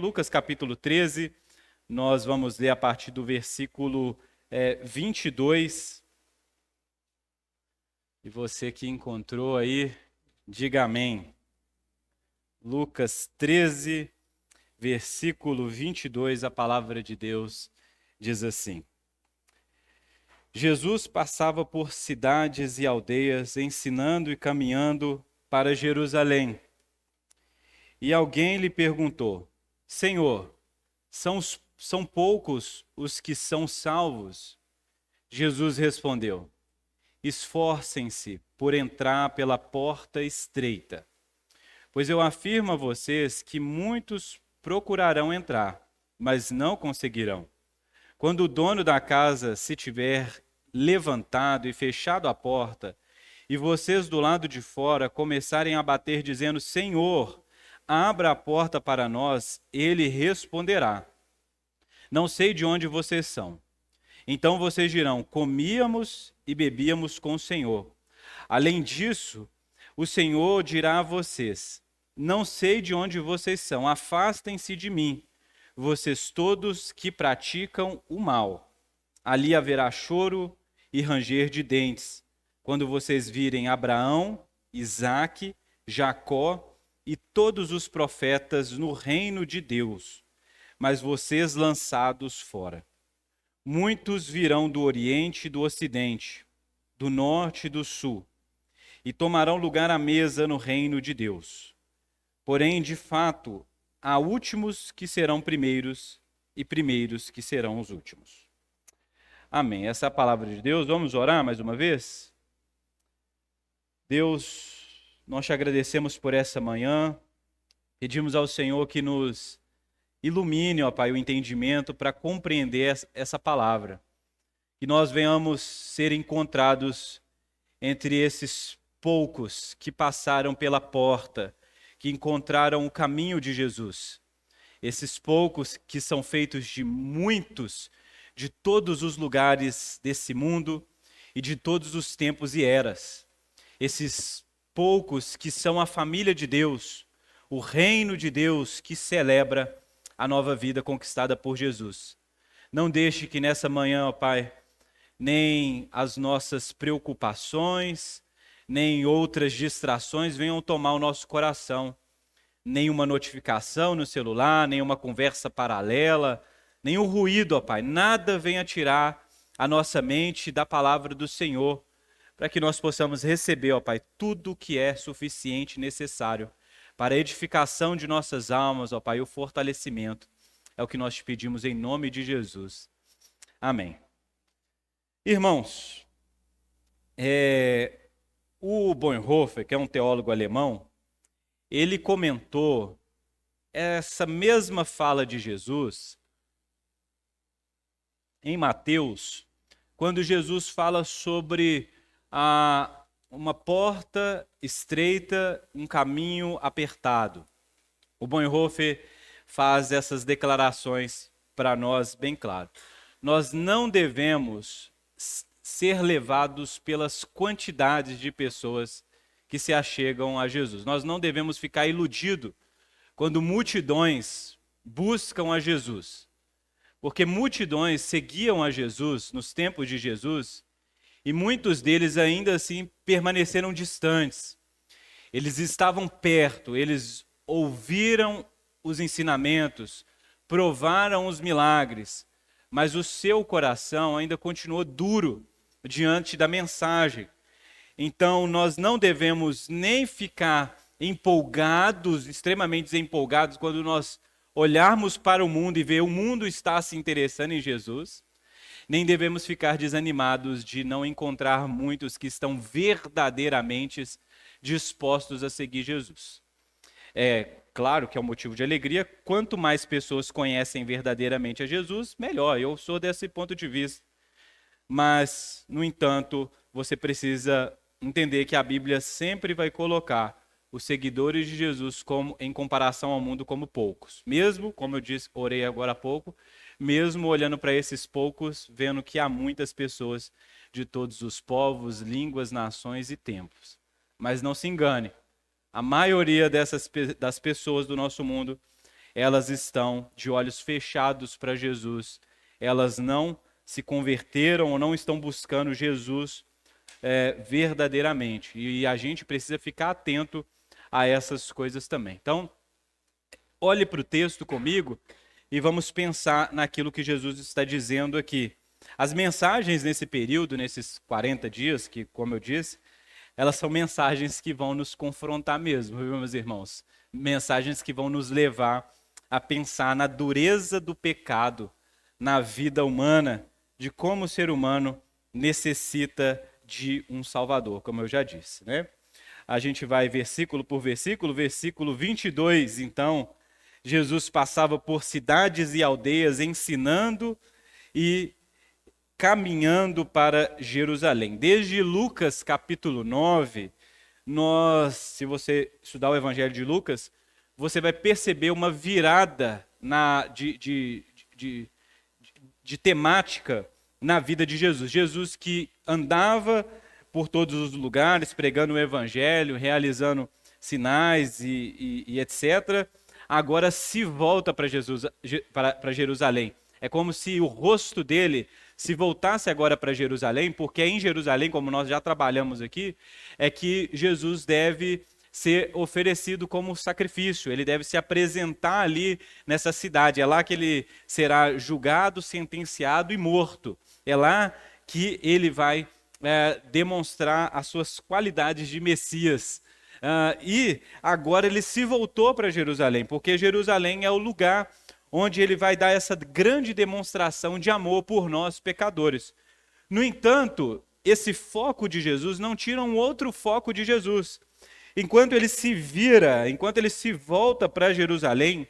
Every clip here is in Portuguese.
Lucas capítulo 13, nós vamos ler a partir do versículo 22. E você que encontrou aí, diga amém. Lucas 13, versículo 22, a palavra de Deus diz assim: Jesus passava por cidades e aldeias, ensinando e caminhando para Jerusalém. E alguém lhe perguntou: Senhor, são poucos os que são salvos? Jesus respondeu: Esforcem-se por entrar pela porta estreita, pois eu afirmo a vocês que muitos procurarão entrar, mas não conseguirão. Quando o dono da casa se tiver levantado e fechado a porta, e vocês do lado de fora começarem a bater dizendo: Senhor, abra a porta para nós, ele responderá: Não sei de onde vocês são. Então vocês dirão: Comíamos e bebíamos com o Senhor. Além disso, o Senhor dirá a vocês: Não sei de onde vocês são, afastem-se de mim, vocês todos que praticam o mal. Ali haverá choro e ranger de dentes, quando vocês virem Abraão, Isaque, Jacó e todos os profetas no reino de Deus, mas vocês lançados fora. Muitos virão do Oriente e do Ocidente, do Norte e do Sul, e tomarão lugar à mesa no reino de Deus. Porém, de fato, há últimos que serão primeiros e primeiros que serão os últimos. Amém. Essa é a palavra de Deus. Vamos orar mais uma vez? Deus, nós te agradecemos por essa manhã. Pedimos ao Senhor que nos ilumine, ó Pai, o entendimento para compreender essa palavra. Que nós venhamos ser encontrados entre esses poucos que passaram pela porta, que encontraram o caminho de Jesus. Esses poucos que são feitos de muitos, de todos os lugares desse mundo e de todos os tempos e eras. Esses poucos que são a família de Deus, o reino de Deus que celebra a nova vida conquistada por Jesus. Não deixe que nessa manhã, ó Pai, nem as nossas preocupações, nem outras distrações venham tomar o nosso coração. Nenhuma notificação no celular, nenhuma conversa paralela, nenhum ruído, ó Pai. Nada venha tirar a nossa mente da palavra do Senhor, para que nós possamos receber, ó Pai, tudo o que é suficiente e necessário para a edificação de nossas almas, ó Pai, e o fortalecimento. É o que nós te pedimos em nome de Jesus. Amém. Irmãos, o Bonhoeffer, que é um teólogo alemão, ele comentou essa mesma fala de Jesus em Mateus, quando Jesus fala sobre uma porta estreita, um caminho apertado. O Bonhoeffer faz essas declarações para nós bem claro. Nós não devemos ser levados pelas quantidades de pessoas que se achegam a Jesus. Nós não devemos ficar iludidos quando multidões buscam a Jesus. Porque multidões seguiam a Jesus nos tempos de Jesus e muitos deles ainda assim permaneceram distantes. Eles estavam perto, eles ouviram os ensinamentos, provaram os milagres, mas o seu coração ainda continuou duro diante da mensagem. Então, nós não devemos nem ficar empolgados, extremamente empolgados, quando nós olharmos para o mundo e ver o mundo está se interessando em Jesus, nem devemos ficar desanimados de não encontrar muitos que estão verdadeiramente dispostos a seguir Jesus. É claro que é um motivo de alegria, quanto mais pessoas conhecem verdadeiramente a Jesus, melhor. Eu sou desse ponto de vista. Mas, no entanto, você precisa entender que a Bíblia sempre vai colocar os seguidores de Jesus em comparação ao mundo como poucos. Mesmo, como eu disse, orei agora há pouco, mesmo olhando para esses poucos, vendo que há muitas pessoas de todos os povos, línguas, nações e tempos. Mas não se engane, a maioria das pessoas do nosso mundo, elas estão de olhos fechados para Jesus. Elas não se converteram ou não estão buscando Jesus verdadeiramente. E a gente precisa ficar atento a essas coisas também. Então, olhe para o texto comigo e vamos pensar naquilo que Jesus está dizendo aqui. As mensagens nesse período, nesses 40 dias, que, como eu disse, elas são mensagens que vão nos confrontar mesmo, viu, meus irmãos? Mensagens que vão nos levar a pensar na dureza do pecado, na vida humana, de como o ser humano necessita de um Salvador, como eu já disse, né? A gente vai versículo por versículo, versículo 22, então, Jesus passava por cidades e aldeias ensinando e caminhando para Jerusalém. Desde Lucas capítulo 9, se você estudar o Evangelho de Lucas, você vai perceber uma virada de temática na vida de Jesus. Jesus que andava por todos os lugares, pregando o Evangelho, realizando sinais e etc., agora se volta para Jerusalém. É como se o rosto dele se voltasse agora para Jerusalém, porque é em Jerusalém, como nós já trabalhamos aqui, é que Jesus deve ser oferecido como sacrifício, ele deve se apresentar ali nessa cidade, é lá que ele será julgado, sentenciado e morto, é lá que ele vai demonstrar as suas qualidades de Messias. E agora ele se voltou para Jerusalém, porque Jerusalém é o lugar onde ele vai dar essa grande demonstração de amor por nós, pecadores. No entanto, esse foco de Jesus não tira um outro foco de Jesus. Enquanto ele se vira, enquanto ele se volta para Jerusalém,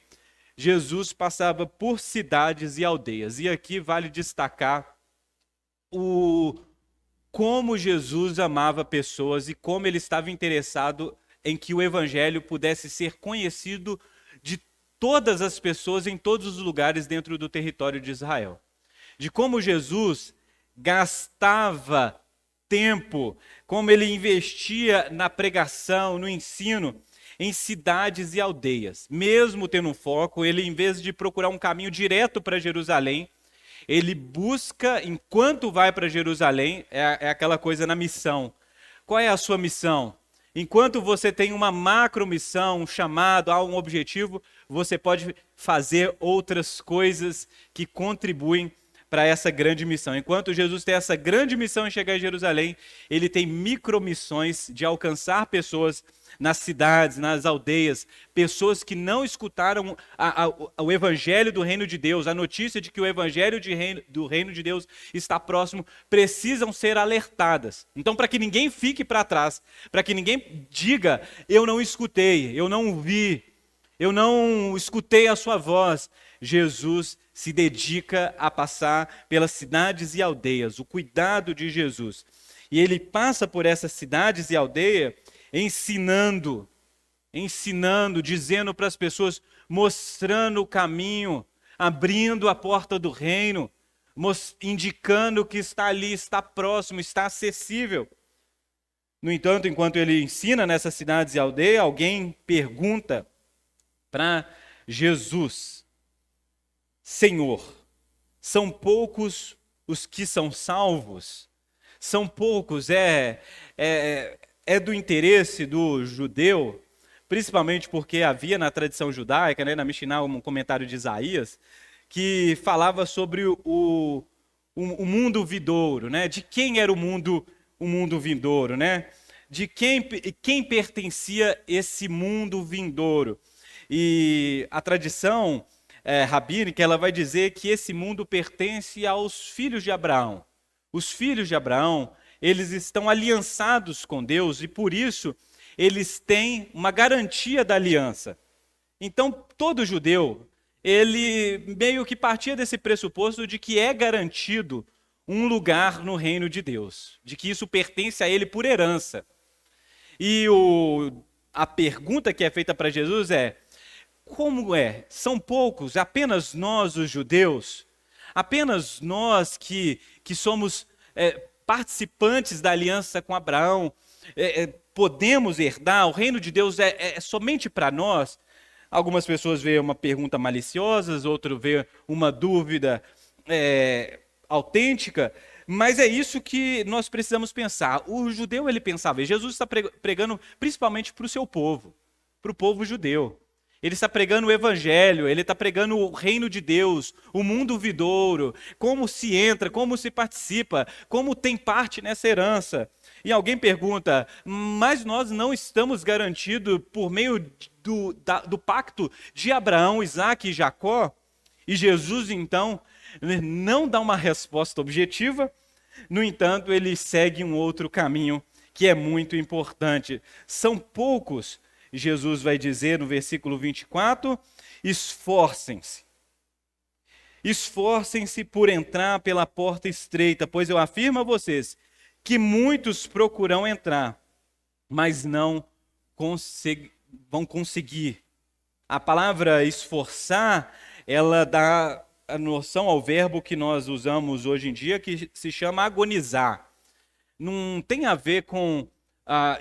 Jesus passava por cidades e aldeias. E aqui vale destacar como Jesus amava pessoas e como ele estava interessado em que o evangelho pudesse ser conhecido de todas as pessoas em todos os lugares dentro do território de Israel. De como Jesus gastava tempo, como ele investia na pregação, no ensino, em cidades e aldeias. Mesmo tendo um foco, ele, em vez de procurar um caminho direto para Jerusalém, ele busca, enquanto vai para Jerusalém, é aquela coisa na missão. Qual é a sua missão? Enquanto você tem uma macro missão, um chamado, um objetivo, você pode fazer outras coisas que contribuem para essa grande missão. Enquanto Jesus tem essa grande missão em chegar em Jerusalém, ele tem micromissões de alcançar pessoas nas cidades, nas aldeias, pessoas que não escutaram o evangelho do reino de Deus, a notícia de que o evangelho do reino de Deus está próximo, precisam ser alertadas. Então, para que ninguém fique para trás, para que ninguém diga, eu não escutei, eu não vi, eu não escutei a sua voz, Jesus se dedica a passar pelas cidades e aldeias, o cuidado de Jesus. E ele passa por essas cidades e aldeias ensinando, dizendo para as pessoas, mostrando o caminho, abrindo a porta do reino, indicando que está ali, está próximo, está acessível. No entanto, enquanto ele ensina nessas cidades e aldeias, alguém pergunta para Jesus, Senhor, são poucos os que são salvos? São poucos, é do interesse do judeu, principalmente porque havia na tradição judaica, né, na Mishiná, um comentário de Isaías, que falava sobre o mundo vindouro, né? De quem era o mundo vindouro, né? De quem pertencia esse mundo vindouro. E a tradição rabínica, ela vai dizer que esse mundo pertence aos filhos de Abraão. Os filhos de Abraão, eles estão aliançados com Deus e por isso eles têm uma garantia da aliança. Então, todo judeu, ele meio que partia desse pressuposto de que é garantido um lugar no reino de Deus, de que isso pertence a ele por herança. E a pergunta que é feita para Jesus é, como é? São poucos, apenas nós os judeus? Apenas nós que somos participantes da aliança com Abraão, podemos herdar? O reino de Deus é somente para nós? Algumas pessoas veem uma pergunta maliciosa, outras veem uma dúvida autêntica, mas é isso que nós precisamos pensar. O judeu, ele pensava, e Jesus está pregando principalmente para o seu povo, para o povo judeu. Ele está pregando o evangelho, ele está pregando o reino de Deus, o mundo vindouro, como se entra, como se participa, como tem parte nessa herança. E alguém pergunta, mas nós não estamos garantidos por meio do pacto de Abraão, Isaque e Jacó? E Jesus, então, não dá uma resposta objetiva, no entanto, ele segue um outro caminho que é muito importante. São poucos, Jesus vai dizer no versículo 24, esforcem-se. Esforcem-se por entrar pela porta estreita, pois eu afirmo a vocês que muitos procuram entrar, mas não vão conseguir. A palavra esforçar, ela dá a noção ao verbo que nós usamos hoje em dia, que se chama agonizar. Não tem a ver com,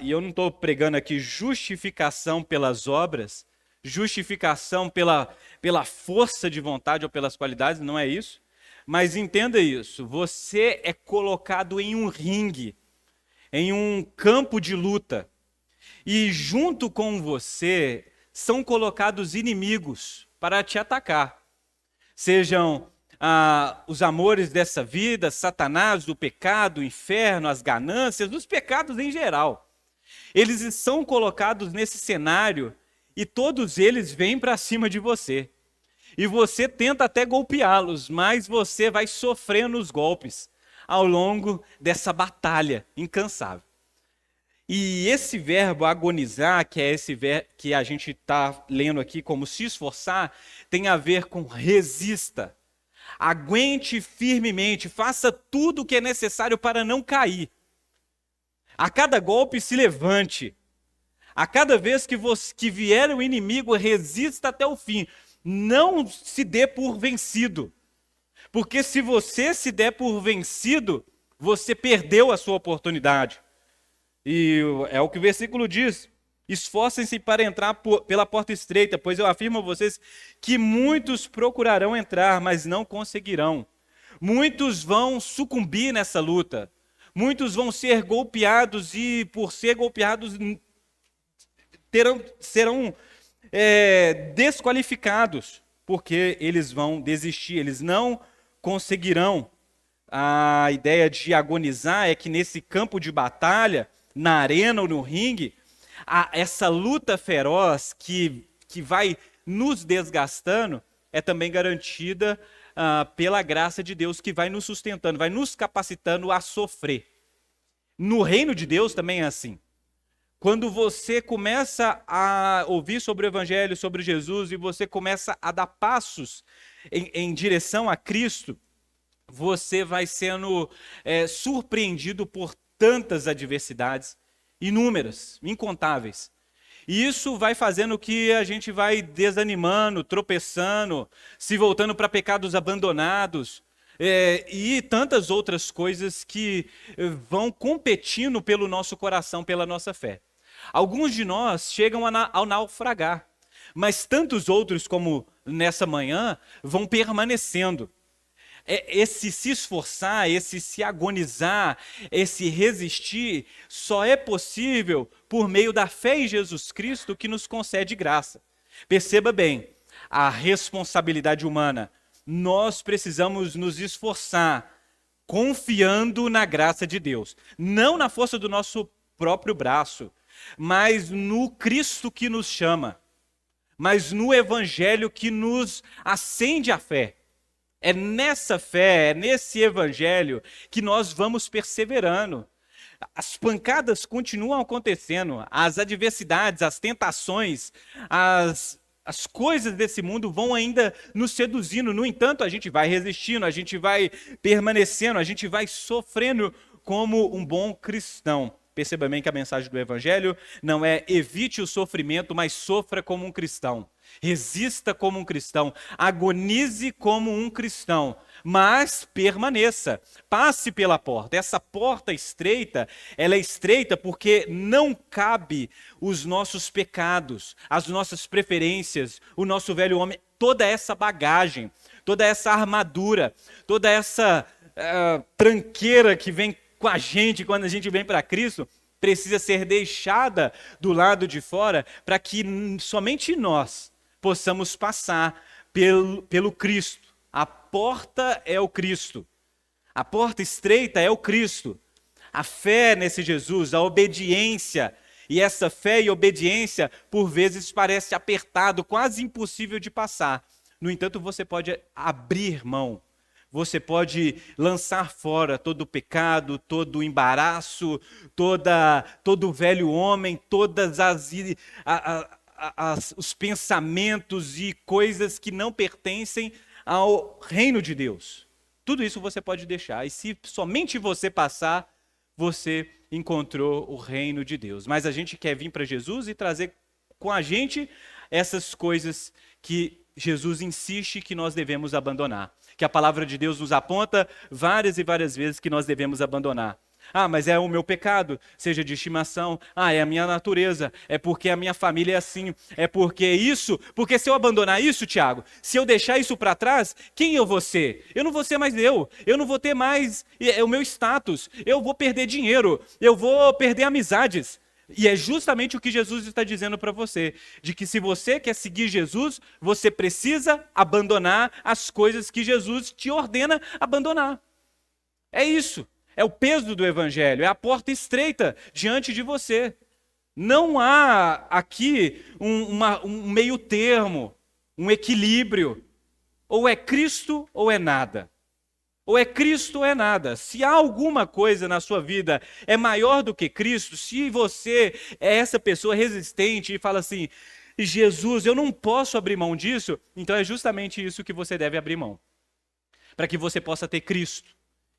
e eu não estou pregando aqui justificação pelas obras, justificação pela força de vontade ou pelas qualidades, não é isso. Mas entenda isso, você é colocado em um ringue, em um campo de luta, e junto com você são colocados inimigos para te atacar. Sejam os amores dessa vida, Satanás, o pecado, o inferno, as ganâncias, os pecados em geral. Eles são colocados nesse cenário e todos eles vêm para cima de você. E você tenta até golpeá-los, mas você vai sofrendo os golpes ao longo dessa batalha incansável. E esse verbo agonizar, que é esse verbo que a gente está lendo aqui como se esforçar, tem a ver com resista. Aguente firmemente, faça tudo o que é necessário para não cair. A cada golpe se levante. A cada vez que vier o inimigo, resista até o fim. Não se dê por vencido. Porque se você se der por vencido, você perdeu a sua oportunidade. E é o que o versículo diz. Esforcem-se para entrar pela porta estreita, pois eu afirmo a vocês que muitos procurarão entrar, mas não conseguirão. Muitos vão sucumbir nessa luta. Muitos vão ser golpeados e, por ser golpeados, serão desqualificados, porque eles vão desistir, eles não conseguirão. A ideia de agonizar é que nesse campo de batalha, na arena ou no ringue, essa luta feroz que vai nos desgastando é também garantida pela graça de Deus, que vai nos sustentando, vai nos capacitando a sofrer. No reino de Deus também é assim. Quando você começa a ouvir sobre o Evangelho, sobre Jesus, e você começa a dar passos em direção a Cristo, você vai sendo surpreendido por tantas adversidades, inúmeras, incontáveis. E isso vai fazendo que a gente vai desanimando, tropeçando, se voltando para pecados abandonados, e tantas outras coisas que vão competindo pelo nosso coração, pela nossa fé. Alguns de nós chegam ao naufragar, mas tantos outros, como nessa manhã, vão permanecendo. Esse se esforçar, esse se agonizar, esse resistir, só é possível por meio da fé em Jesus Cristo, que nos concede graça. Perceba bem, a responsabilidade humana. Nós precisamos nos esforçar, confiando na graça de Deus. Não na força do nosso próprio braço, mas no Cristo que nos chama, mas no Evangelho que nos acende a fé. É nessa fé, é nesse Evangelho que nós vamos perseverando. As pancadas continuam acontecendo, as adversidades, as tentações, as coisas desse mundo vão ainda nos seduzindo. No entanto, a gente vai resistindo, a gente vai permanecendo, a gente vai sofrendo como um bom cristão. Perceba bem que a mensagem do Evangelho não é evite o sofrimento, mas sofra como um cristão. resista como um cristão, agonize como um cristão, mas permaneça, passe pela porta. Essa porta estreita, ela é estreita porque não cabe os nossos pecados, as nossas preferências, o nosso velho homem, toda essa bagagem, toda essa armadura, toda essa tranqueira que vem com a gente quando a gente vem para Cristo, precisa ser deixada do lado de fora para que somente nós possamos passar pelo Cristo. A porta é o Cristo. A porta estreita é o Cristo. A fé nesse Jesus, a obediência. E essa fé e obediência, por vezes, parece apertado, quase impossível de passar. No entanto, você pode abrir mão. Você pode lançar fora todo o pecado, todo o embaraço, todo o velho homem, todas os pensamentos e coisas que não pertencem ao reino de Deus. Tudo isso você pode deixar. E se somente você passar, você encontrou o reino de Deus. Mas a gente quer vir para Jesus e trazer com a gente essas coisas que Jesus insiste que nós devemos abandonar. Que a palavra de Deus nos aponta várias e várias vezes que nós devemos abandonar. Ah, mas é o meu pecado, seja de estimação. Ah, é a minha natureza. É porque a minha família é assim. É porque isso. Porque se eu abandonar isso, Tiago, se eu deixar isso para trás, quem eu vou ser? Eu não vou ser mais eu. Eu não vou ter mais o meu status. Eu vou perder dinheiro. Eu vou perder amizades. E é justamente o que Jesus está dizendo para você, de que se você quer seguir Jesus, você precisa abandonar as coisas que Jesus te ordena abandonar. É isso, é o peso do evangelho, é a porta estreita diante de você. Não há aqui um meio termo, um equilíbrio. Ou é Cristo ou é nada. Ou é Cristo ou é nada. Se há alguma coisa na sua vida é maior do que Cristo, se você é essa pessoa resistente e fala assim, Jesus, eu não posso abrir mão disso, então é justamente isso que você deve abrir mão. Para que você possa ter Cristo.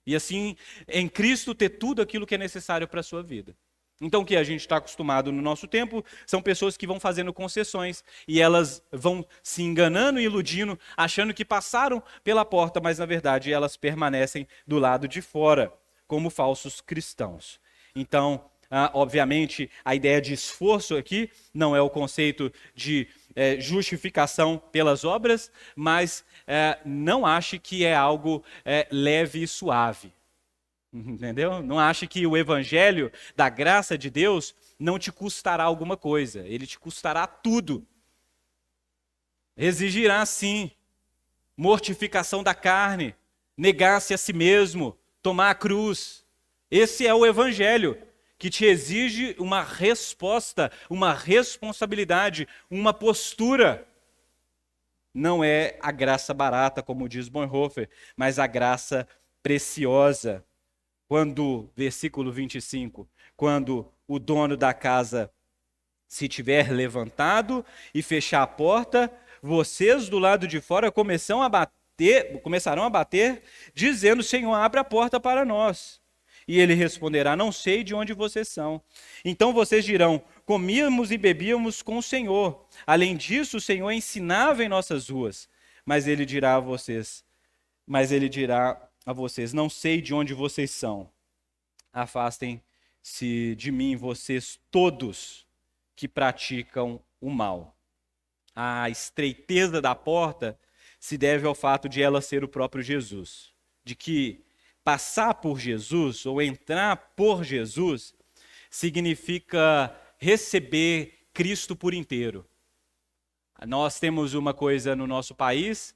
E assim, em Cristo, ter tudo aquilo que é necessário para a sua vida. Então, o que a gente está acostumado no nosso tempo são pessoas que vão fazendo concessões e elas vão se enganando e iludindo, achando que passaram pela porta, mas na verdade elas permanecem do lado de fora, como falsos cristãos. Então, obviamente, a ideia de esforço aqui não é o conceito de justificação pelas obras, mas não ache que é algo leve e suave. Entendeu? Não ache que o evangelho da graça de Deus não te custará alguma coisa. Ele te custará tudo. Exigirá, sim, mortificação da carne, negar-se a si mesmo, tomar a cruz. Esse é o evangelho que te exige uma resposta, uma responsabilidade, uma postura. Não é a graça barata, como diz Bonhoeffer, mas a graça preciosa. Quando, versículo 25, quando o dono da casa se tiver levantado e fechar a porta, vocês do lado de fora começarão a bater, dizendo, Senhor, abre a porta para nós. E ele responderá, não sei de onde vocês são. Então vocês dirão, comíamos e bebíamos com o Senhor. Além disso, o Senhor ensinava em nossas ruas. Mas ele dirá a vocês, não sei de onde vocês são. Afastem-se de mim, vocês todos que praticam o mal. A estreiteza da porta se deve ao fato de ela ser o próprio Jesus. De que passar por Jesus ou entrar por Jesus significa receber Cristo por inteiro. Nós temos uma coisa no nosso país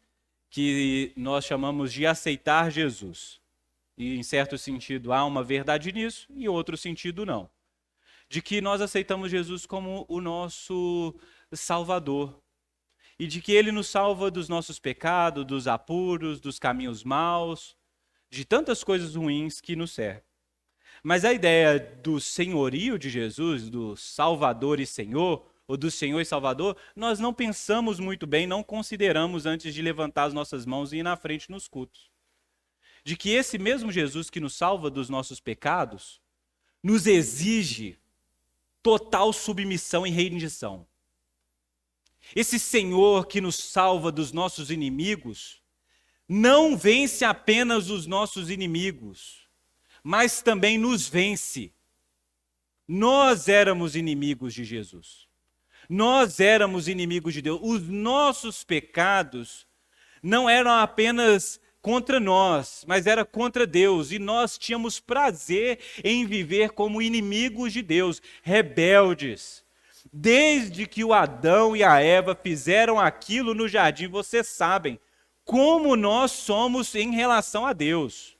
que nós chamamos de aceitar Jesus. E, em certo sentido, há uma verdade nisso, e em outro sentido, não. De que nós aceitamos Jesus como o nosso Salvador. E de que Ele nos salva dos nossos pecados, dos apuros, dos caminhos maus, de tantas coisas ruins que nos cercam. Mas a ideia do senhorio de Jesus, do Salvador e Senhor, ou do Senhor e Salvador, nós não pensamos muito bem, não consideramos antes de levantar as nossas mãos e ir na frente nos cultos. De que esse mesmo Jesus que nos salva dos nossos pecados, nos exige total submissão e rendição. Esse Senhor que nos salva dos nossos inimigos, não vence apenas os nossos inimigos, mas também nos vence. Nós éramos inimigos de Jesus. Nós éramos inimigos de Deus. Os nossos pecados não eram apenas contra nós, mas era contra Deus. E nós tínhamos prazer em viver como inimigos de Deus, rebeldes. Desde que o Adão e a Eva fizeram aquilo no jardim, vocês sabem como nós somos em relação a Deus.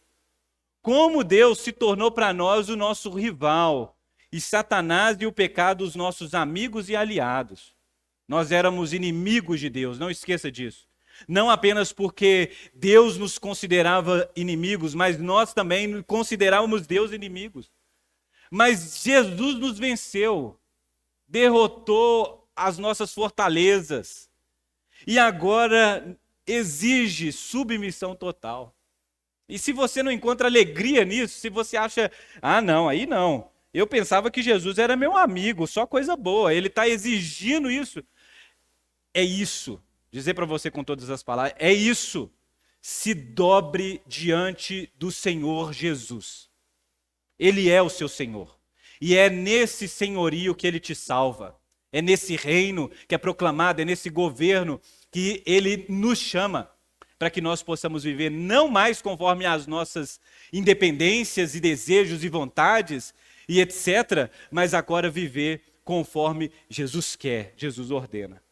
Como Deus se tornou para nós o nosso rival. E Satanás e o pecado os nossos amigos e aliados. Nós éramos inimigos de Deus, não esqueça disso. Não apenas porque Deus nos considerava inimigos, mas nós também considerávamos Deus inimigos. Mas Jesus nos venceu, derrotou as nossas fortalezas e agora exige submissão total. E se você não encontra alegria nisso, se você acha, não, aí não. Eu pensava que Jesus era meu amigo, só coisa boa. Ele está exigindo isso. É isso. Dizer para você com todas as palavras, é isso. Se dobre diante do Senhor Jesus. Ele é o seu Senhor. E é nesse senhorio que Ele te salva. É nesse reino que é proclamado, é nesse governo que Ele nos chama para que nós possamos viver não mais conforme as nossas independências e desejos e vontades, e etc., mas agora viver conforme Jesus quer, Jesus ordena.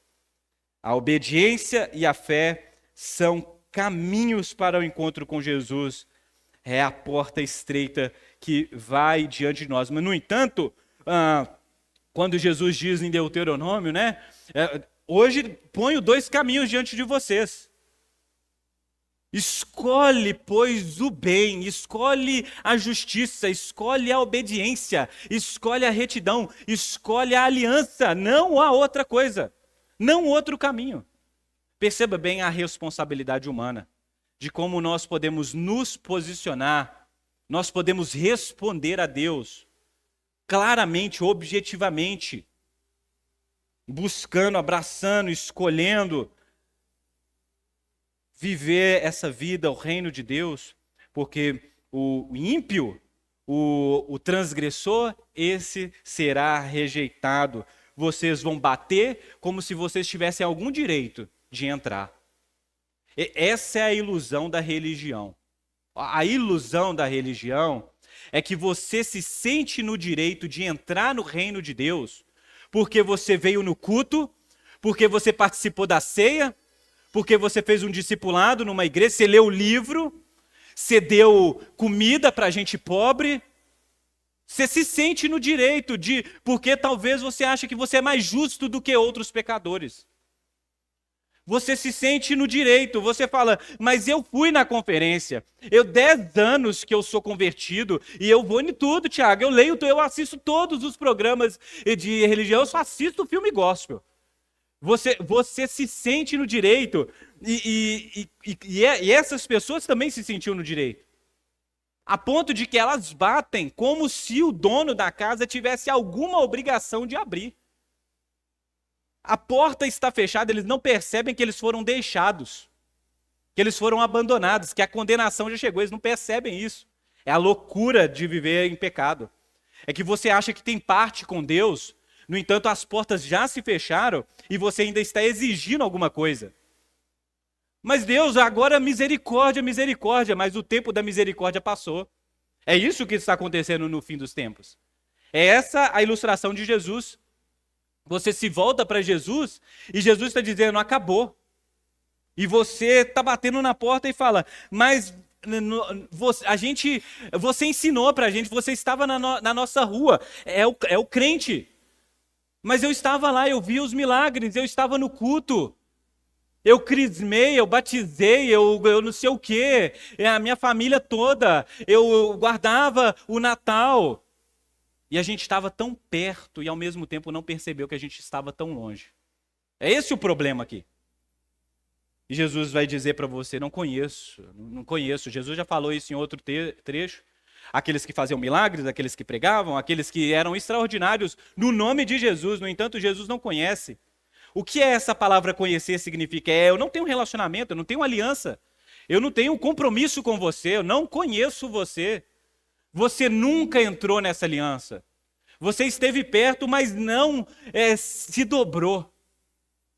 A obediência e a fé são caminhos para o encontro com Jesus, é a porta estreita que vai diante de nós. Mas, no entanto, quando Jesus diz em Deuteronômio, né, hoje ponho 2 caminhos diante de vocês. Escolhe, pois, o bem, escolhe a justiça, escolhe a obediência, escolhe a retidão, escolhe a aliança, não há outra coisa, não outro caminho. Perceba bem a responsabilidade humana, de como nós podemos nos posicionar, nós podemos responder a Deus, claramente, objetivamente, buscando, abraçando, escolhendo, viver essa vida, o reino de Deus, porque o ímpio, o transgressor, esse será rejeitado. Vocês vão bater como se vocês tivessem algum direito de entrar. Essa é a ilusão da religião. A ilusão da religião é que você se sente no direito de entrar no reino de Deus porque você veio no culto, porque você participou da ceia, porque você fez um discipulado numa igreja, você leu o livro, você deu comida para gente pobre. Você se sente no direito de, porque talvez você acha que você é mais justo do que outros pecadores. Você se sente no direito, você fala, mas eu fui na conferência, 10 anos que eu sou convertido, e eu vou em tudo, Tiago, eu assisto todos os programas de religião, eu só assisto filme gospel. Você se sente no direito, e essas pessoas também se sentiam no direito. A ponto de que elas batem como se o dono da casa tivesse alguma obrigação de abrir. A porta está fechada, eles não percebem que eles foram deixados, que eles foram abandonados, que a condenação já chegou, eles não percebem isso. É a loucura de viver em pecado. É que você acha que tem parte com Deus, no entanto as portas já se fecharam e você ainda está exigindo alguma coisa. Mas Deus, agora misericórdia, misericórdia, mas o tempo da misericórdia passou. É isso que está acontecendo no fim dos tempos. É essa a ilustração de Jesus. Você se volta para Jesus e Jesus está dizendo, acabou. E você está batendo na porta e fala, mas você ensinou para a gente, você estava na nossa rua, é o crente. Mas eu estava lá, eu vi os milagres, eu estava no culto. Eu crismei, eu batizei, eu não sei o quê, a minha família toda, eu guardava o Natal. E a gente estava tão perto e ao mesmo tempo não percebeu que a gente estava tão longe. É esse o problema aqui. E Jesus vai dizer para você, não conheço. Jesus já falou isso em outro trecho. Aqueles que faziam milagres, aqueles que pregavam, aqueles que eram extraordinários no nome de Jesus. No entanto, Jesus não conhece. O que é essa palavra conhecer significa? Eu não tenho relacionamento, eu não tenho aliança, eu não tenho compromisso com você, eu não conheço você. Você nunca entrou nessa aliança. Você esteve perto, mas não se dobrou.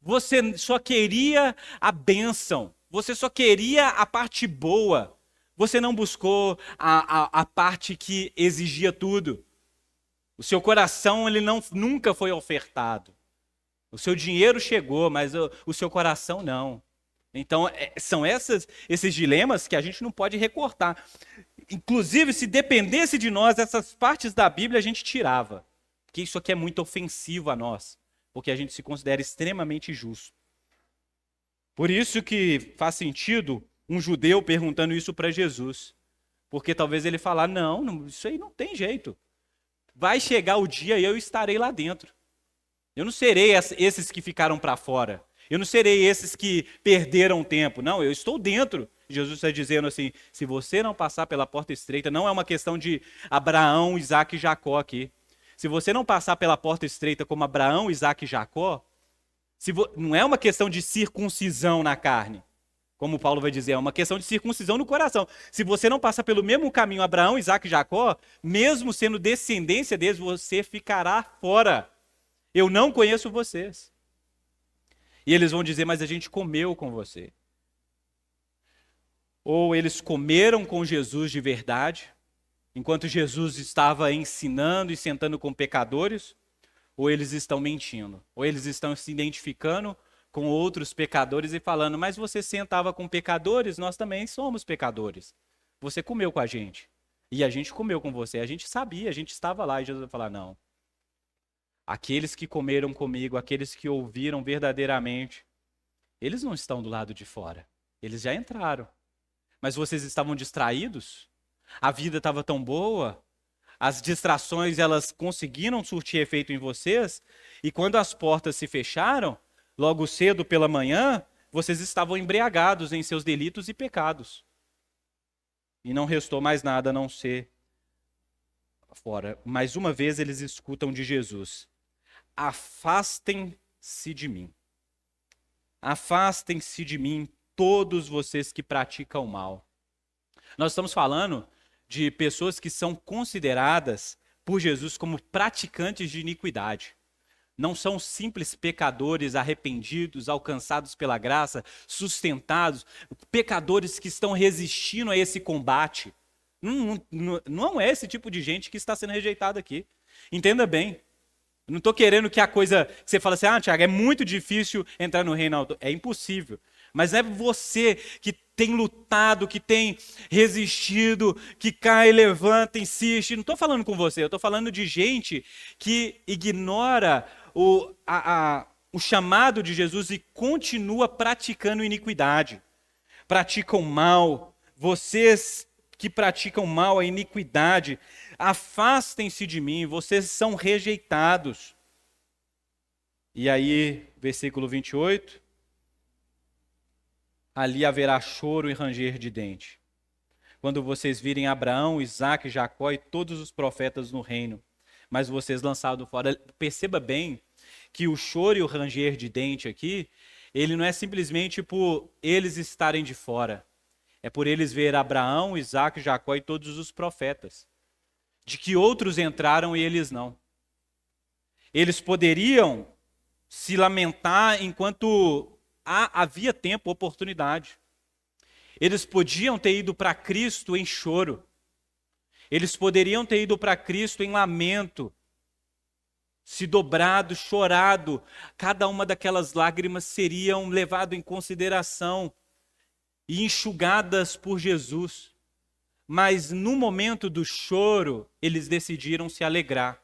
Você só queria a bênção. Você só queria a parte boa. Você não buscou a parte que exigia tudo. O seu coração ele nunca foi ofertado. O seu dinheiro chegou, mas o seu coração não. Então, são esses dilemas que a gente não pode recortar. Inclusive, se dependesse de nós, essas partes da Bíblia a gente tirava. Porque isso aqui é muito ofensivo a nós. Porque a gente se considera extremamente justo. Por isso que faz sentido um judeu perguntando isso para Jesus. Porque talvez ele falar, não, isso aí não tem jeito. Vai chegar o dia e eu estarei lá dentro. Eu não serei esses que ficaram para fora. Eu não serei esses que perderam tempo. Não, eu estou dentro. Jesus está dizendo assim, se você não passar pela porta estreita, não é uma questão de Abraão, Isaac e Jacó aqui. Se você não passar pela porta estreita como Abraão, Isaac e Jacó, não é uma questão de circuncisão na carne, como Paulo vai dizer, é uma questão de circuncisão no coração. Se você não passar pelo mesmo caminho Abraão, Isaac e Jacó, mesmo sendo descendência deles, você ficará fora. Eu não conheço vocês. E eles vão dizer, mas a gente comeu com você. Ou eles comeram com Jesus de verdade, enquanto Jesus estava ensinando e sentando com pecadores, ou eles estão mentindo, ou eles estão se identificando com outros pecadores e falando, mas você sentava com pecadores, nós também somos pecadores. Você comeu com a gente, e a gente comeu com você, a gente sabia, a gente estava lá, e Jesus vai falar, não. Aqueles que comeram comigo, aqueles que ouviram verdadeiramente, eles não estão do lado de fora, eles já entraram. Mas vocês estavam distraídos? A vida estava tão boa? As distrações, elas conseguiram surtir efeito em vocês? E quando as portas se fecharam, logo cedo pela manhã, vocês estavam embriagados em seus delitos e pecados. E não restou mais nada a não ser fora. Mais uma vez eles escutam de Jesus. Afastem-se de mim. Afastem-se de mim, todos vocês que praticam o mal. Nós estamos falando de pessoas que são consideradas por Jesus como praticantes de iniquidade. Não são simples pecadores arrependidos, alcançados pela graça, sustentados, pecadores que estão resistindo a esse combate. Não é esse tipo de gente que está sendo rejeitado aqui. Entenda bem. Eu não estou querendo que a coisa, que você fala assim, Tiago, é muito difícil entrar no reino. É impossível. Mas é você que tem lutado, que tem resistido, que cai, levanta, insiste. Não estou falando com você, eu estou falando de gente que ignora o chamado de Jesus e continua praticando iniquidade. Praticam mal. Vocês que praticam mal, a iniquidade, afastem-se de mim, vocês são rejeitados. E aí, versículo 28, ali haverá choro e ranger de dente. Quando vocês virem Abraão, Isaque, Jacó e todos os profetas no reino, mas vocês lançados fora. Perceba bem que o choro e o ranger de dente aqui, ele não é simplesmente por eles estarem de fora. É por eles ver Abraão, Isaque, Jacó e todos os profetas. De que outros entraram e eles não. Eles poderiam se lamentar enquanto havia tempo, oportunidade. Eles podiam ter ido para Cristo em choro. Eles poderiam ter ido para Cristo em lamento. Se dobrado, chorado. Cada uma daquelas lágrimas seriam levadas em consideração e enxugadas por Jesus. Mas no momento do choro, eles decidiram se alegrar.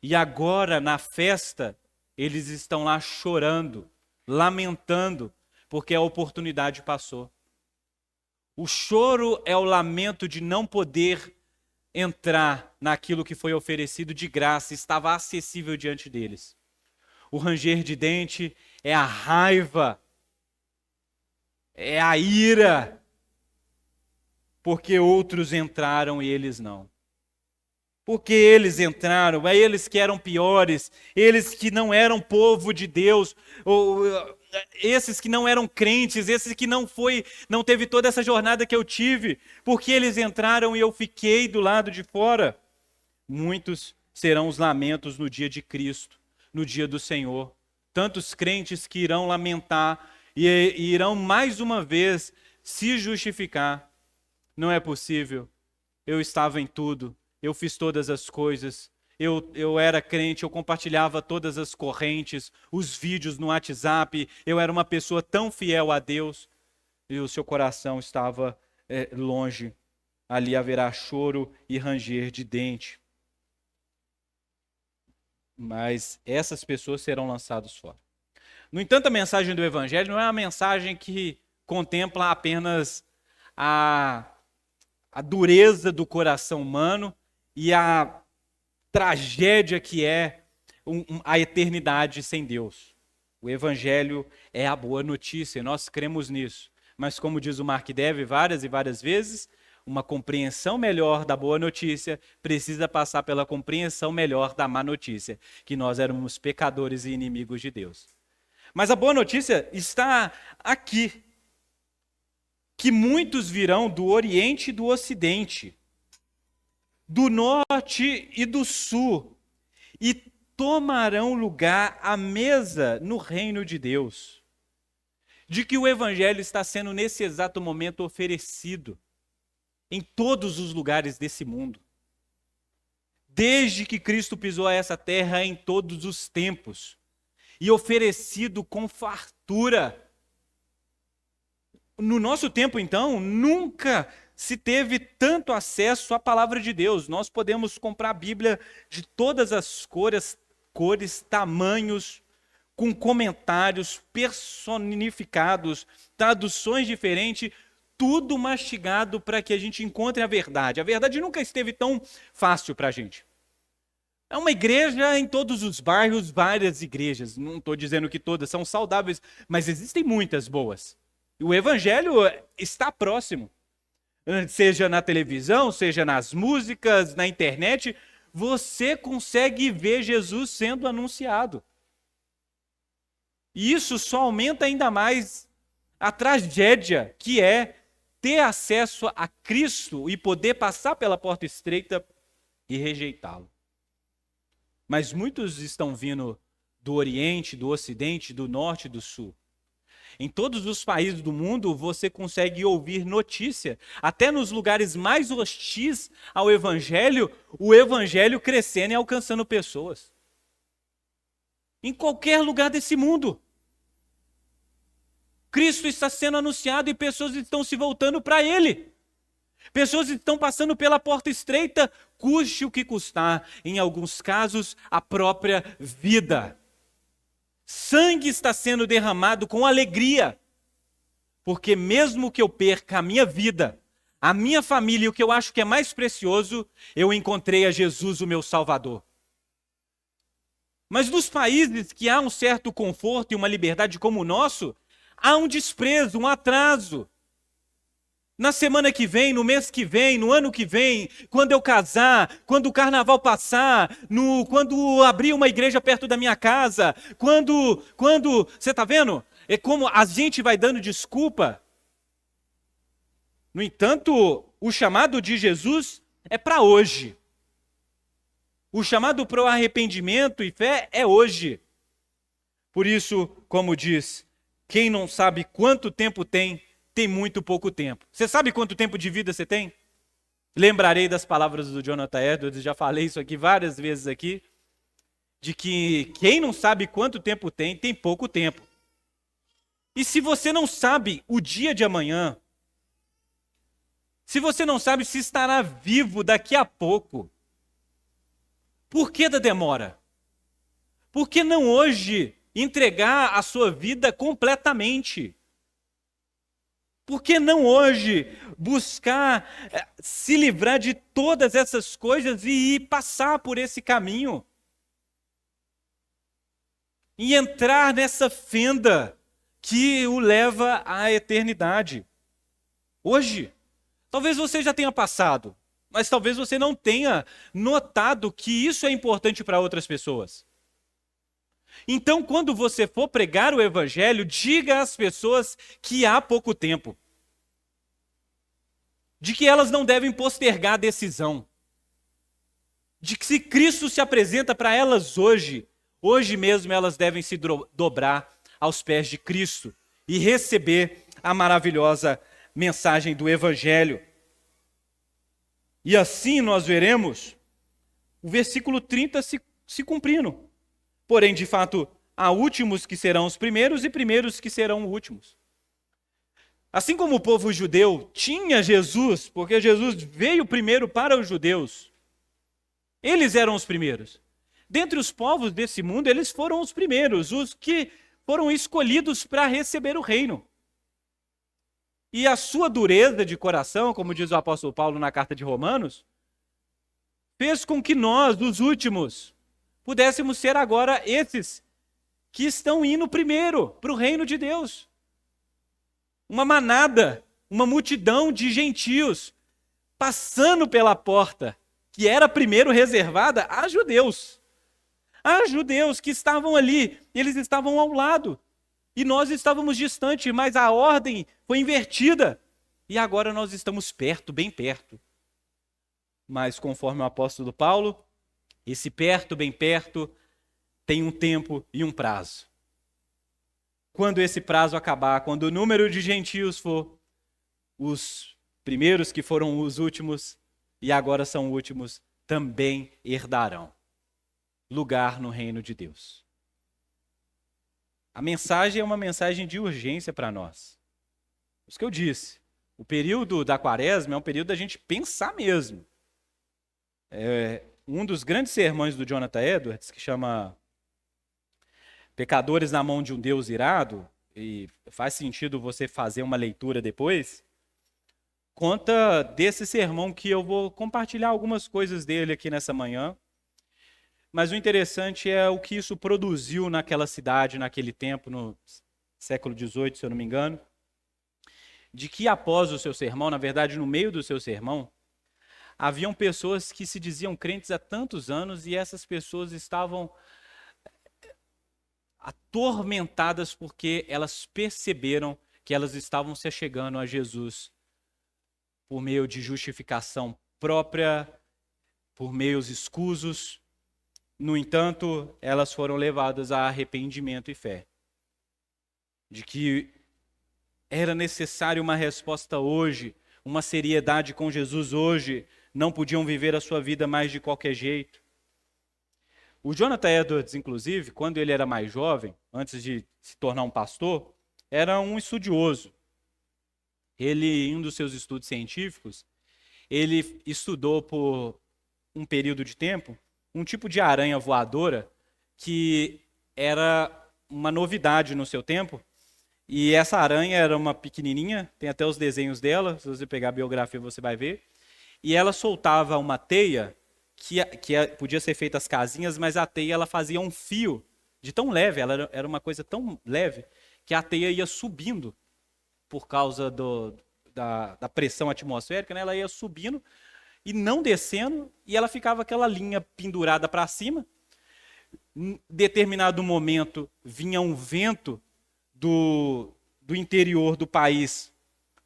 E agora, na festa, eles estão lá chorando, lamentando, porque a oportunidade passou. O choro é o lamento de não poder entrar naquilo que foi oferecido de graça, estava acessível diante deles. O ranger de dente é a raiva, é a ira, porque outros entraram e eles não. Porque eles entraram, é eles que eram piores, eles que não eram povo de Deus, ou esses que não eram crentes, esses que não teve toda essa jornada que eu tive, porque eles entraram e eu fiquei do lado de fora. Muitos serão os lamentos no dia de Cristo, no dia do Senhor. Tantos crentes que irão lamentar e irão mais uma vez se justificar. Não é possível. Eu estava em tudo. Eu fiz todas as coisas, eu era crente, eu compartilhava todas as correntes, os vídeos no WhatsApp, eu era uma pessoa tão fiel a Deus, e o seu coração estava longe. Ali haverá choro e ranger de dente. Mas essas pessoas serão lançadas fora. No entanto, a mensagem do Evangelho não é uma mensagem que contempla apenas a dureza do coração humano, e a tragédia que é a eternidade sem Deus. O Evangelho é a boa notícia, e nós cremos nisso. Mas como diz o Mark Dever várias e várias vezes, uma compreensão melhor da boa notícia precisa passar pela compreensão melhor da má notícia, que nós éramos pecadores e inimigos de Deus. Mas a boa notícia está aqui, que muitos virão do Oriente e do Ocidente, do norte e do sul, e tomarão lugar à mesa no reino de Deus. De que o Evangelho está sendo nesse exato momento oferecido em todos os lugares desse mundo. Desde que Cristo pisou essa terra, em todos os tempos, e oferecido com fartura. No nosso tempo, então, nunca se teve tanto acesso à palavra de Deus. Nós podemos comprar a Bíblia de todas as cores, tamanhos, com comentários personificados, traduções diferentes, tudo mastigado para que a gente encontre a verdade. A verdade nunca esteve tão fácil para a gente. É uma igreja em todos os bairros, várias igrejas. Não estou dizendo que todas são saudáveis, mas existem muitas boas. E o Evangelho está próximo. Seja na televisão, seja nas músicas, na internet, você consegue ver Jesus sendo anunciado. E isso só aumenta ainda mais a tragédia que é ter acesso a Cristo e poder passar pela porta estreita e rejeitá-lo. Mas muitos estão vindo do Oriente, do Ocidente, do Norte e do Sul. Em todos os países do mundo, você consegue ouvir notícia. Até nos lugares mais hostis ao Evangelho, o Evangelho crescendo e alcançando pessoas. Em qualquer lugar desse mundo. Cristo está sendo anunciado e pessoas estão se voltando para Ele. Pessoas estão passando pela porta estreita, custe o que custar. Em alguns casos, a própria vida. Sangue está sendo derramado com alegria, porque mesmo que eu perca a minha vida, a minha família e o que eu acho que é mais precioso, eu encontrei a Jesus, o meu Salvador. Mas nos países que há um certo conforto e uma liberdade como o nosso, há um desprezo, um atraso. Na semana que vem, no mês que vem, no ano que vem, quando eu casar, quando o carnaval passar, quando abrir uma igreja perto da minha casa, quando você está vendo? É como a gente vai dando desculpa. No entanto, o chamado de Jesus é para hoje. O chamado para o arrependimento e fé é hoje. Por isso, como diz, quem não sabe quanto tempo tem muito pouco tempo. Você sabe quanto tempo de vida você tem? Lembrarei das palavras do Jonathan Edwards, já falei isso aqui várias vezes aqui, de que quem não sabe quanto tempo tem pouco tempo. E se você não sabe o dia de amanhã, se você não sabe se estará vivo daqui a pouco, por que da demora? Por que não hoje entregar a sua vida completamente? Por que não hoje buscar se livrar de todas essas coisas e passar por esse caminho? E entrar nessa fenda que o leva à eternidade. Hoje, talvez você já tenha passado. mas talvez você não tenha notado que isso é importante para outras pessoas. Então, quando você for pregar o evangelho, diga às pessoas que há pouco tempo, de que elas não devem postergar a decisão, de que se Cristo se apresenta para elas hoje, hoje mesmo elas devem se dobrar aos pés de Cristo e receber a maravilhosa mensagem do evangelho. E assim nós veremos o versículo 30 se cumprindo. Porém, de fato, há últimos que serão os primeiros e primeiros que serão últimos. Assim como o povo judeu tinha Jesus, porque Jesus veio primeiro para os judeus, eles eram os primeiros. Dentre os povos desse mundo, eles foram os primeiros, os que foram escolhidos para receber o reino. E a sua dureza de coração, como diz o apóstolo Paulo na carta de Romanos, fez com que nós, os últimos, pudéssemos ser agora esses que estão indo primeiro para o reino de Deus. Uma manada, uma multidão de gentios passando pela porta, que era primeiro reservada a judeus. A judeus que estavam ali, eles estavam ao lado. E nós estávamos distantes, mas a ordem foi invertida. E agora nós estamos perto, bem perto. Mas conforme o apóstolo Paulo, esse perto, bem perto, tem um tempo e um prazo. Quando esse prazo acabar, quando o número de gentios for os primeiros que foram os últimos e agora são últimos, também herdarão lugar no reino de Deus. A mensagem é uma mensagem de urgência para nós. Isso que eu disse. O período da quaresma é um período da gente pensar mesmo. Um dos grandes sermões do Jonathan Edwards, que chama Pecadores na Mão de um Deus Irado, e faz sentido você fazer uma leitura depois, conta desse sermão que eu vou compartilhar algumas coisas dele aqui nessa manhã. Mas o interessante é o que isso produziu naquela cidade, naquele tempo, no século XVIII, se eu não me engano, de que após o seu sermão, na verdade, no meio do seu sermão, haviam pessoas que se diziam crentes há tantos anos e essas pessoas estavam atormentadas porque elas perceberam que elas estavam se achegando a Jesus por meio de justificação própria, por meios escusos. No entanto, elas foram levadas a arrependimento e fé. De que era necessário uma resposta hoje, uma seriedade com Jesus hoje, não podiam viver a sua vida mais de qualquer jeito. O Jonathan Edwards, inclusive, quando ele era mais jovem, antes de se tornar um pastor, era um estudioso. Ele, em um dos seus estudos científicos, ele estudou por um período de tempo um tipo de aranha voadora que era uma novidade no seu tempo. E essa aranha era uma pequenininha, tem até os desenhos dela, se você pegar a biografia você vai ver. E ela soltava uma teia, que podia ser feita as casinhas, mas a teia ela fazia um fio de tão leve, ela era uma coisa tão leve, que a teia ia subindo por causa da pressão atmosférica, né? Ela ia subindo e não descendo, e ela ficava aquela linha pendurada para cima. Em determinado momento, vinha um vento do interior do país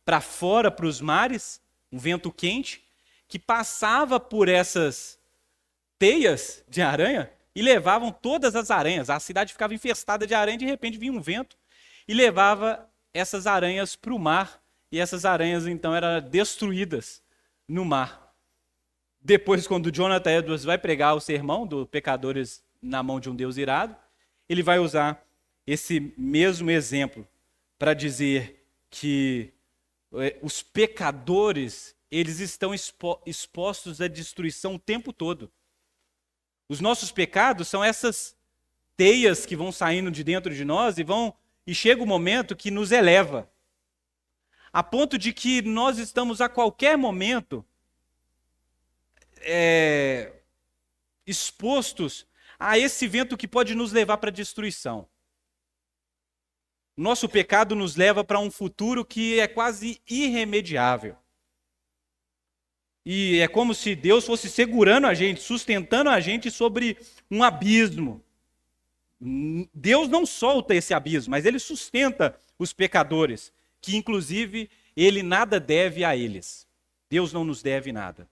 para fora, para os mares, um vento quente, que passava por essas teias de aranha e levavam todas as aranhas. A cidade ficava infestada de aranha, de repente vinha um vento e levava essas aranhas para o mar, e essas aranhas então eram destruídas no mar. Depois, quando Jonathan Edwards vai pregar o sermão do Pecadores na Mão de um Deus Irado, ele vai usar esse mesmo exemplo para dizer que os pecadores, eles estão expostos à destruição o tempo todo. Os nossos pecados são essas teias que vão saindo de dentro de nós e chega o momento que nos eleva, a ponto de que nós estamos a qualquer momento expostos a esse vento que pode nos levar para a destruição. Nosso pecado nos leva para um futuro que é quase irremediável. E é como se Deus fosse segurando a gente, sustentando a gente sobre um abismo. Deus não solta esse abismo, mas ele sustenta os pecadores, que inclusive ele nada deve a eles. Deus não nos deve nada.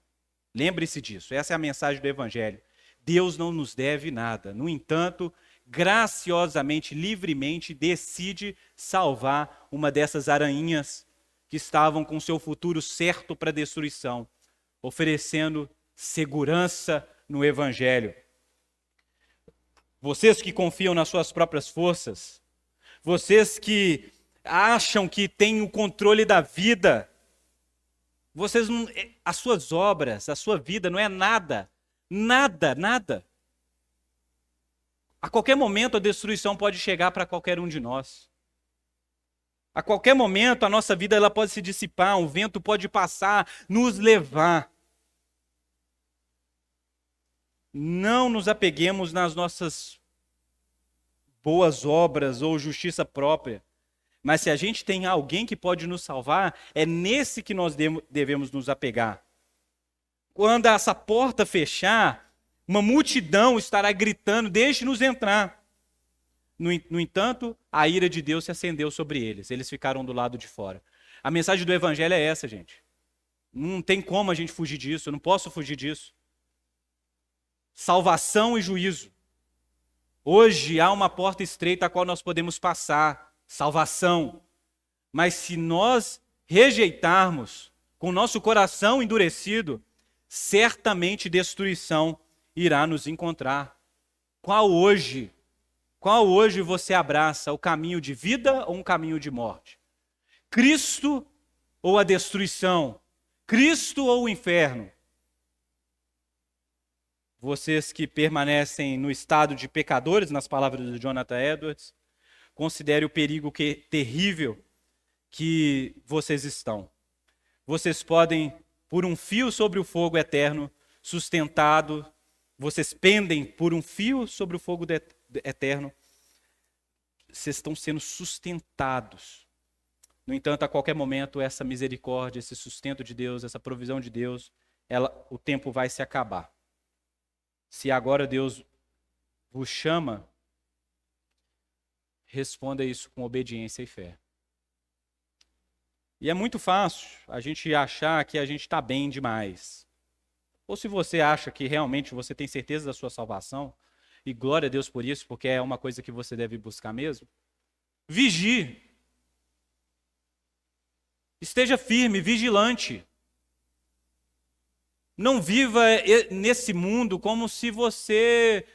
Lembre-se disso, essa é a mensagem do Evangelho. Deus não nos deve nada. No entanto, graciosamente, livremente, decide salvar uma dessas aranhinhas que estavam com seu futuro certo para destruição, oferecendo segurança no Evangelho. Vocês que confiam nas suas próprias forças, vocês que acham que têm o controle da vida, vocês não, as suas obras, a sua vida não é nada, nada. A qualquer momento a destruição pode chegar para qualquer um de nós. A qualquer momento a nossa vida ela pode se dissipar, um vento pode passar, nos levar. Não nos apeguemos nas nossas boas obras ou justiça própria. Mas se a gente tem alguém que pode nos salvar, é nesse que nós devemos nos apegar. Quando essa porta fechar, uma multidão estará gritando, deixe-nos entrar. No entanto, a ira de Deus se acendeu sobre eles. Eles ficaram do lado de fora. A mensagem do Evangelho é essa, gente. Não tem como a gente fugir disso, eu não posso fugir disso. Salvação e juízo. Hoje há uma porta estreita a qual nós podemos passar. Salvação. Mas se nós rejeitarmos, com o nosso coração endurecido, certamente destruição irá nos encontrar. Qual hoje você abraça? O caminho de vida ou um caminho de morte? Cristo ou a destruição? Cristo ou o inferno? Vocês que permanecem no estado de pecadores, nas palavras de Jonathan Edwards, considere o perigo terrível que vocês estão. Vocês podem, por um fio sobre o fogo eterno, sustentado, vocês pendem por um fio sobre o fogo eterno, vocês estão sendo sustentados. No entanto, a qualquer momento, essa misericórdia, esse sustento de Deus, essa provisão de Deus, o tempo vai se acabar. Se agora Deus vos chama, responda isso com obediência e fé. E é muito fácil a gente achar que a gente está bem demais. Ou se você acha que realmente você tem certeza da sua salvação, e glória a Deus por isso, porque é uma coisa que você deve buscar mesmo, vigie. Esteja firme, vigilante. Não viva nesse mundo como se você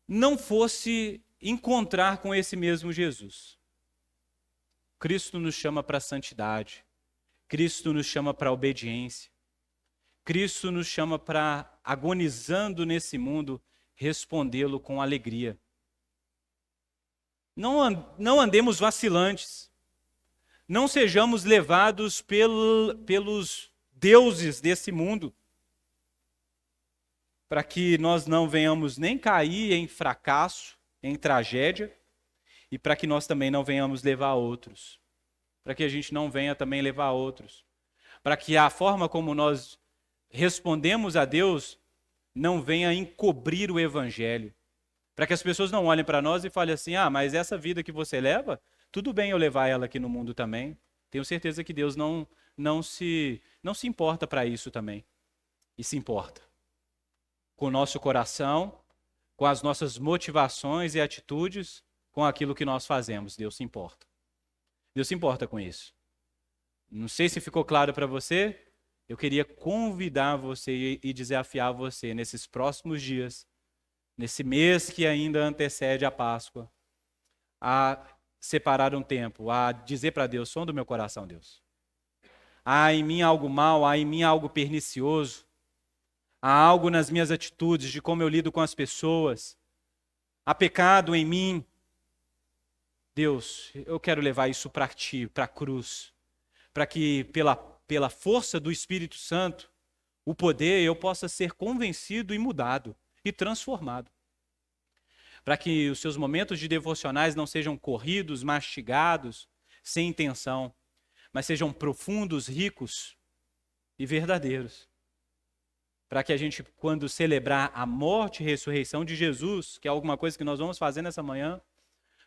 não fosse encontrar com esse mesmo Jesus. Cristo nos chama para a santidade. Cristo nos chama para a obediência. Cristo nos chama para, agonizando nesse mundo, respondê-lo com alegria. Não andemos vacilantes. Não sejamos levados pelos deuses desse mundo, para que nós não venhamos nem cair em fracasso, em tragédia, e para que nós também não venhamos levar outros. Para que a gente não venha também levar outros. Para que a forma como nós respondemos a Deus não venha encobrir o Evangelho. Para que as pessoas não olhem para nós e falem assim, mas essa vida que você leva, tudo bem eu levar ela aqui no mundo também. Tenho certeza que Deus não se importa para isso também. E se importa. Com o nosso coração, com as nossas motivações e atitudes, com aquilo que nós fazemos. Deus se importa. Deus se importa com isso. Não sei se ficou claro para você. Eu queria convidar você e desafiar você nesses próximos dias, nesse mês que ainda antecede a Páscoa, a separar um tempo, a dizer para Deus, som do meu coração, Deus. Há em mim algo mal, há em mim algo pernicioso, há algo nas minhas atitudes, de como eu lido com as pessoas, há pecado em mim. Deus, eu quero levar isso para ti, para a cruz, para que pela força do Espírito Santo, o poder, eu possa ser convencido e mudado e transformado. Para que os seus momentos de devocionais não sejam corridos, mastigados, sem intenção, mas sejam profundos, ricos, e verdadeiros. Para que a gente, quando celebrar a morte e ressurreição de Jesus, que é alguma coisa que nós vamos fazer nessa manhã,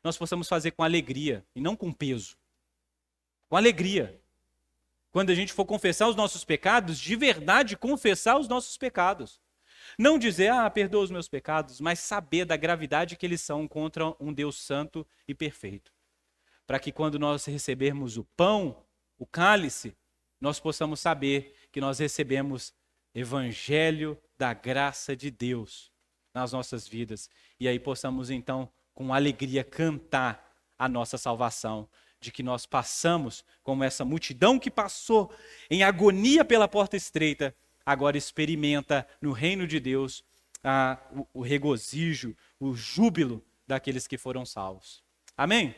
nós possamos fazer com alegria e não com peso. Com alegria. Quando a gente for confessar os nossos pecados, de verdade confessar os nossos pecados. Não dizer, perdoa os meus pecados, mas saber da gravidade que eles são contra um Deus santo e perfeito. Para que quando nós recebermos o pão, o cálice, nós possamos saber que nós recebemos evangelho da graça de Deus nas nossas vidas. E aí possamos então, com alegria, cantar a nossa salvação, de que nós passamos, como essa multidão que passou em agonia pela porta estreita, agora experimenta no reino de Deus o regozijo, o júbilo daqueles que foram salvos. Amém?